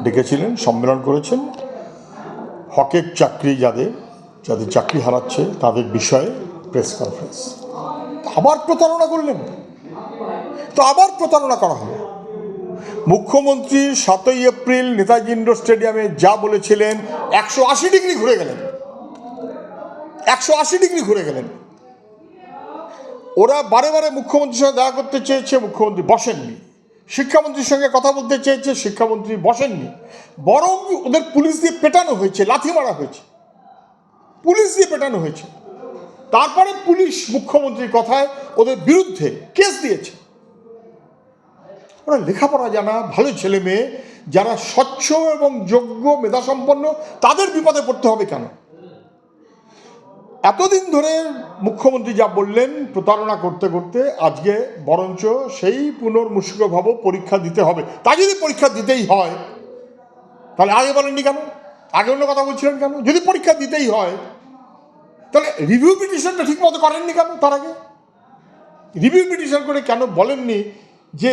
ডেকেছিলেন, সম্মেলন করেছেন। হকের চাকরি যাদের চাকরি হারাচ্ছে তাদের বিষয়ে প্রেস কনফারেন্স। আবার প্রতারণা করলেন, তো আবার প্রতারণা করা হলো। মুখ্যমন্ত্রী 7ই এপ্রিল নেতাজি ইন্ডোর স্টেডিয়ামে যা বলেছিলেন 180 ডিগ্রি ঘুরে গেলেন, 180 ডিগ্রি ঘুরে গেলেন। ওরা বারে বারে মুখ্যমন্ত্রীর সঙ্গে দেখা করতে চেয়েছে, মুখ্যমন্ত্রী বসেননি। শিক্ষামন্ত্রীর সঙ্গে কথা বলতে চেয়েছে, শিক্ষামন্ত্রী বসেননি। বরং ওদের পুলিশ দিয়ে পেটানো হয়েছে, লাথি মারা হয়েছে, পুলিশ দিয়ে পেটানো হয়েছে। তারপরে পুলিশ মুখ্যমন্ত্রীর কথায় ওদের বিরুদ্ধে কেস দিয়েছে। ওরা লেখাপড়া জানা ভালো ছেলে মেয়ে যারা স্বচ্ছ এবং যোগ্য মেধাসম্পন্ন, তাদের বিপদে পড়তে হবে কেন? এতদিন ধরে মুখ্যমন্ত্রী যা বললেন প্রতারণা করতে করতে আজকে বরঞ্চ সেই পুনর্মূর্ছিতভাব পরীক্ষা দিতে হবে। তাই যদি পরীক্ষা দিতেই হয় তাহলে আগে বলেননি কেন? আগে অন্য কথা বলছিলেন কেন? যদি পরীক্ষা দিতেই হয় তাহলে রিভিউ পিটিশনটা ঠিক মতো করেননি কেন? তার আগে রিভিউ পিটিশন করে কেন বলেননি যে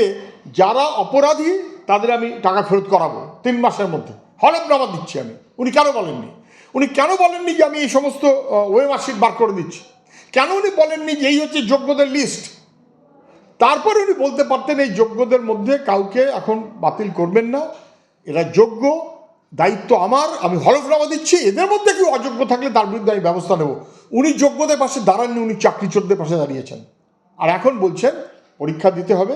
যারা অপরাধী তাদের আমি টাকা ফেরত করাবো 3 মাসের মধ্যে, হলফনামা দিচ্ছি আমি? উনি কেন বলেননি? উনি কেন বলেননি যে আমি এই সমস্ত ওয়ে মার্কশিট বার করে দিচ্ছি? কেন উনি বলেননি যে এই হচ্ছে যোগ্যদের লিস্ট? তারপরে উনি বলতে পারতেন এই যোগ্যদের মধ্যে কাউকে এখন বাতিল করবেন না, এরা যোগ্য, দায়িত্ব আমার, আমি হলফনামা দিচ্ছি, এদের মধ্যে কেউ অযোগ্য থাকলে তার বিরুদ্ধে আমি ব্যবস্থা নেব। উনি যোগ্যদের পাশে দাঁড়াননি, উনি চাকরিচোরদের পাশে দাঁড়িয়েছেন। আর এখন বলছেন পরীক্ষা দিতে হবে,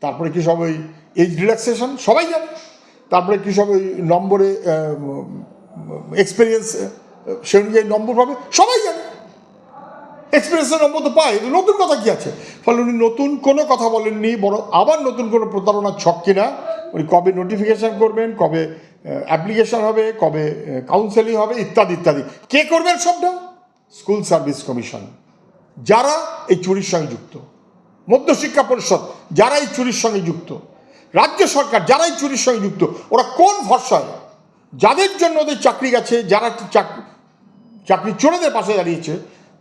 তারপরে কী সব ওই এজ রিল্যাক্সেশন সবাই জানে, তারপরে কী সব ওই নম্বরে এক্সপিরিয়েন্স সে অনুযায়ী নম্বর পাবে, সবাই জানে। এক্সপিরিয়েন্সের নম্বর তো পায়, নতুন কথা কী আছে? ফলে উনি নতুন কোনো কথা বলেননি, বরং আবার নতুন কোনো প্রতারণার ছক কিনা উনি কবে নোটিফিকেশান করবেন, কবে অ্যাপ্লিকেশন হবে, কবে কাউন্সেলিং হবে, ইত্যাদি ইত্যাদি। কে করবেন সবটা? স্কুল সার্ভিস কমিশন, যারা এই চুরির সঙ্গে যুক্ত, মধ্যশিক্ষা পরিষদ যারা এই চুরির সঙ্গে যুক্ত, রাজ্য সরকার যারা এই চুরির সঙ্গে যুক্ত, ওরা কোন ভরসায় যাদের জন্য ওদের চাকরি গেছে, যারা চাকরি চোরেদের পাশে দাঁড়িয়েছে,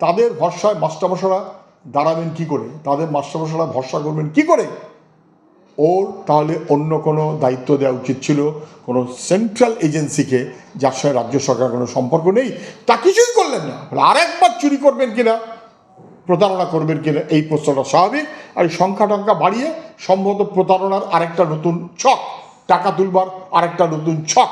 তাদের ভরসায় মাস্টারমশাইরা দাঁড়াবেন কি করে? তাদের মাস্টারমশাইরা ভরসা করবেন কি করে? ওর তাহলে অন্য কোনো দায়িত্ব দেওয়া উচিত ছিল, কোনো সেন্ট্রাল এজেন্সিকে, যার সঙ্গে রাজ্য সরকার কোনো সম্পর্ক নেই। তা কিছুই করলেন না। আরেকবার চুরি করবেন কিনা, প্রতারণা করবেন কিনা, এই প্রশ্নটা স্বাভাবিক। আর এই সংখ্যা টংখ্যা বাড়িয়ে সম্ভবত প্রতারণার আরেকটা নতুন ছক, টাকা তুলবার আরেকটা নতুন ছক